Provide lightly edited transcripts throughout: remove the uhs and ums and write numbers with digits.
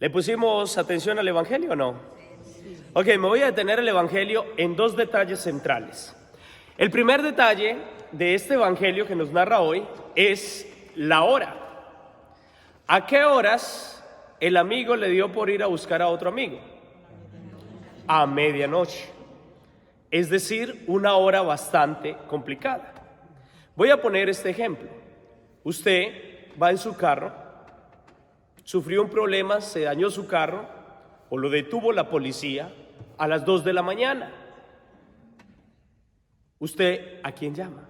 ¿Le pusimos atención al Evangelio o no? Ok, me voy a detener el Evangelio en dos detalles centrales. El primer detalle de este Evangelio que nos narra hoy es la hora. ¿A qué horas el amigo le dio por ir a buscar a otro amigo? A medianoche. Es decir, una hora bastante complicada. Voy a poner este ejemplo. Usted va en su carro, sufrió un problema, se dañó su carro o lo detuvo la policía a las 2 de la mañana. ¿Usted a quién llama?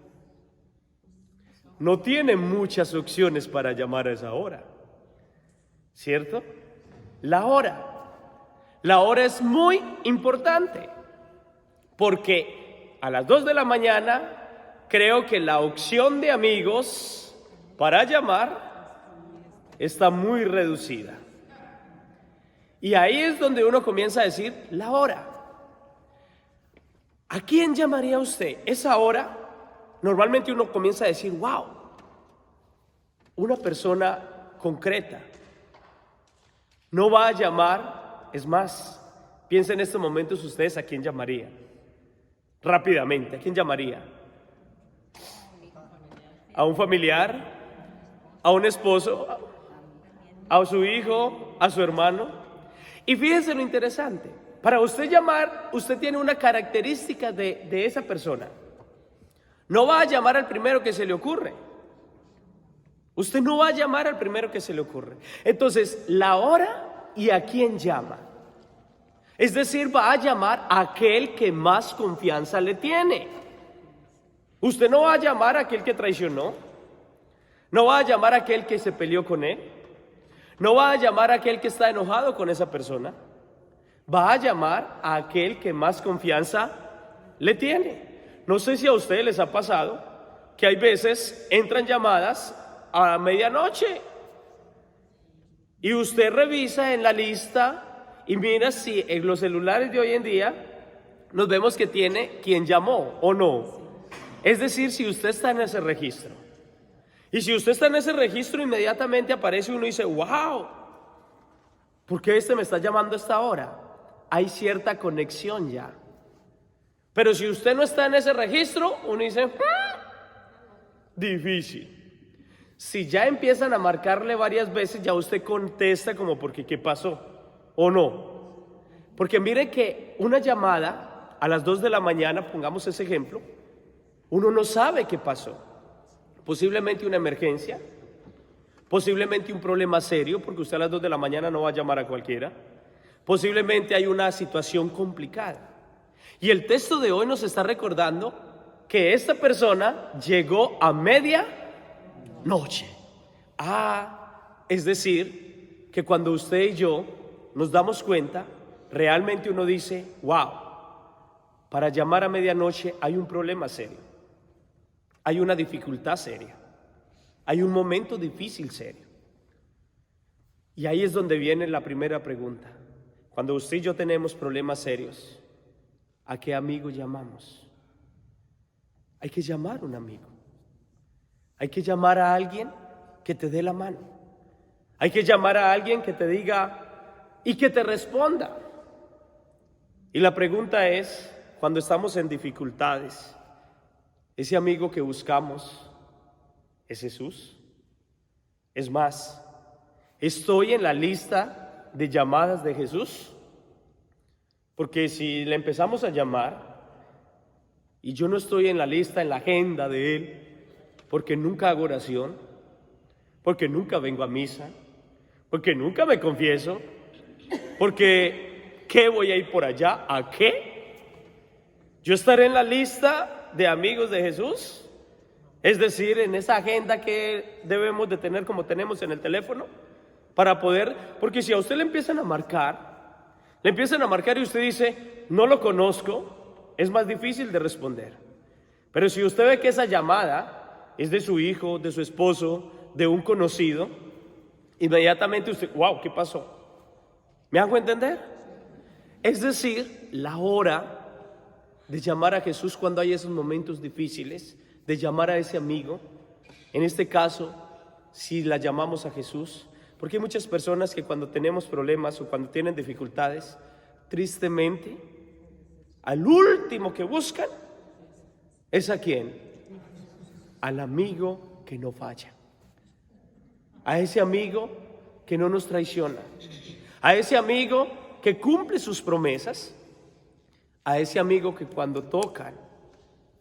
No tiene muchas opciones para llamar a esa hora, ¿cierto? La hora. La hora es muy importante porque a las 2 de la mañana creo que la opción de amigos para llamar está muy reducida. Y ahí es donde uno comienza a decir la hora. ¿A quién llamaría usted? Esa hora, normalmente uno comienza a decir, wow, una persona concreta. No va a llamar, es más, piensa en estos momentos ustedes a quién llamaría. Rápidamente, ¿a quién llamaría? ¿A un familiar? ¿A un esposo? ¿A su hijo? ¿A su hermano? Y fíjense lo interesante. Para usted llamar, usted tiene una característica de esa persona. No va a llamar al primero que se le ocurre. Usted no va a llamar al primero que se le ocurre. Entonces, la hora y a quién llama. Es decir, va a llamar a aquel que más confianza le tiene. Usted no va a llamar a aquel que traicionó. No va a llamar a aquel que se peleó con él. No va a llamar a aquel que está enojado con esa persona. Va a llamar a aquel que más confianza le tiene. No sé si a ustedes les ha pasado que hay veces entran llamadas a medianoche y usted revisa en la lista y mira si en los celulares de hoy en día nos vemos que tiene quien llamó o no. Es decir, si usted está en ese registro. Y si usted está en ese registro, inmediatamente aparece uno y dice, wow, ¿por qué este me está llamando a esta hora? Hay cierta conexión ya. Pero si usted no está en ese registro, uno dice, difícil. Si ya empiezan a marcarle varias veces, ya usted contesta como porque ¿qué pasó? ¿O no? Porque mire que una llamada a las 2 de la mañana, pongamos ese ejemplo, uno no sabe qué pasó. Posiblemente una emergencia, posiblemente un problema serio, porque usted a las 2 de la mañana no va a llamar a cualquiera. Posiblemente hay una situación complicada. Y el texto de hoy nos está recordando que esta persona llegó a medianoche. Es decir, que cuando usted y yo nos damos cuenta, realmente uno dice, wow, para llamar a medianoche hay un problema serio. Hay una dificultad seria. Hay un momento difícil serio. Y ahí es donde viene la primera pregunta. Cuando usted y yo tenemos problemas serios, ¿a qué amigo llamamos? Hay que llamar a un amigo. Hay que llamar a alguien que te dé la mano. Hay que llamar a alguien que te diga y que te responda. Y la pregunta es, cuando estamos en dificultades, ¿ese amigo que buscamos es Jesús? Es más, ¿estoy en la lista de llamadas de Jesús? Porque si le empezamos a llamar y yo no estoy en la lista, en la agenda de Él, porque nunca hago oración, porque nunca vengo a misa, porque nunca me confieso, porque ¿qué voy a ir por allá? ¿A qué? ¿Yo estaré en la lista de amigos de Jesús? Es decir, en esa agenda que debemos de tener como tenemos en el teléfono, para poder, porque si a usted le empiezan a marcar y usted dice, no lo conozco, es más difícil de responder. Pero si usted ve que esa llamada es de su hijo, de su esposo, de un conocido, inmediatamente usted, wow, ¿qué pasó? ¿Me hago entender? Es decir, la hora de llamar a Jesús cuando hay esos momentos difíciles, de llamar a ese amigo, en este caso, si la llamamos a Jesús, Porque hay muchas personas que cuando tenemos problemas o cuando tienen dificultades, tristemente, al último que buscan es ¿a quién? Al amigo que no falla. A ese amigo que no nos traiciona. A ese amigo que cumple sus promesas. A ese amigo que cuando tocan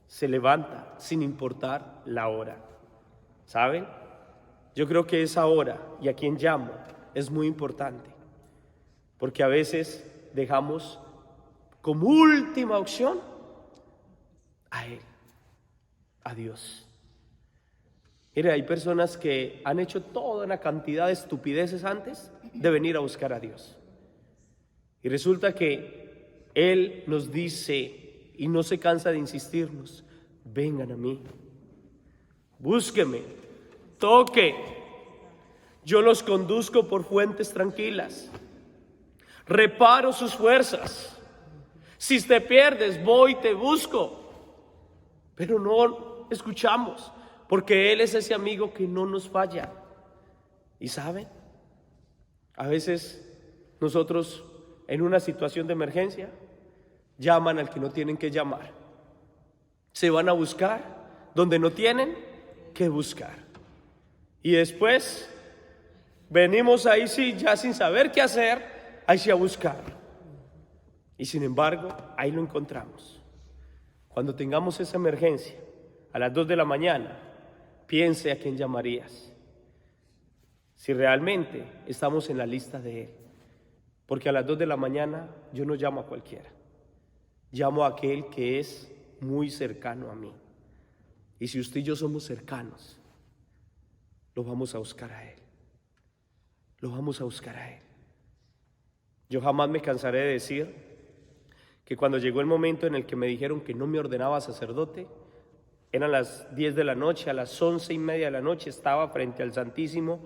se levanta sin importar la hora. ¿Saben? Yo creo que esa hora y a quien llamo es muy importante. Porque a veces dejamos como última opción a Él, a Dios. Mire, hay personas que han hecho toda una cantidad de estupideces antes de venir a buscar a Dios. Y resulta que Él nos dice y no se cansa de insistirnos: vengan a mí, búsqueme, toque, yo los conduzco por fuentes tranquilas, reparo sus fuerzas. Si te pierdes, voy y te busco. Pero no escuchamos, porque Él es ese amigo que no nos falla. ¿Y saben? A veces nosotros en una situación de emergencia llaman al que no tienen que llamar. Se van a buscar donde no tienen que buscar. Y después venimos ahí sí, ya sin saber qué hacer, ahí sí a buscar. Y sin embargo, ahí lo encontramos. Cuando tengamos esa emergencia, a las 2 de la mañana, piense a quién llamarías. Si realmente estamos en la lista de Él. Porque a las 2 de la mañana yo no llamo a cualquiera. Llamo a aquel que es muy cercano a mí. Y si usted y yo somos cercanos, lo vamos a buscar a Él. Lo vamos a buscar a Él. Yo jamás me cansaré de decir que cuando llegó el momento en el que me dijeron que no me ordenaba sacerdote, eran las 10 de la noche, a las 11:30 de la noche estaba frente al Santísimo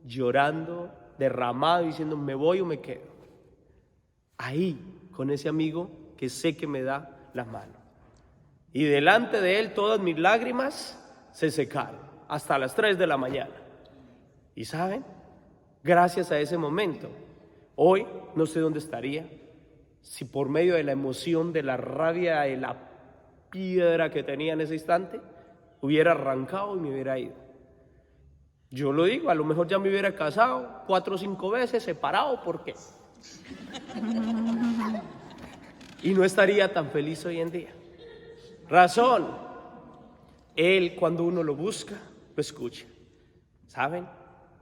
llorando, derramado, diciendo: me voy o me quedo. Ahí, con ese amigo que sé que me da la mano. Y delante de Él todas mis lágrimas se secaron, hasta las 3 de la mañana. ¿Y saben? Gracias a ese momento, hoy no sé dónde estaría, si por medio de la emoción, de la rabia, de la piedra que tenía en ese instante, hubiera arrancado y me hubiera ido. Yo lo digo, a lo mejor ya me hubiera casado 4 o 5 veces, separado, ¿por qué? Y no estaría tan feliz hoy en día. Razón, Él cuando uno lo busca, lo escucha. ¿Saben?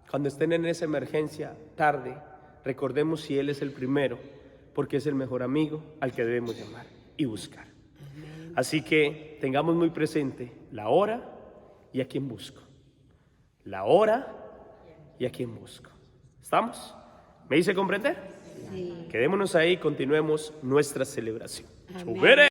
Cuando estén en esa emergencia tarde, recordemos si Él es el primero, porque es el mejor amigo al que debemos llamar y buscar. Así que tengamos muy presente la hora y a quién busco. La hora y a quién busco. ¿Estamos? ¿Me hice comprender? Sí. Quedémonos ahí y continuemos nuestra celebración. Amén.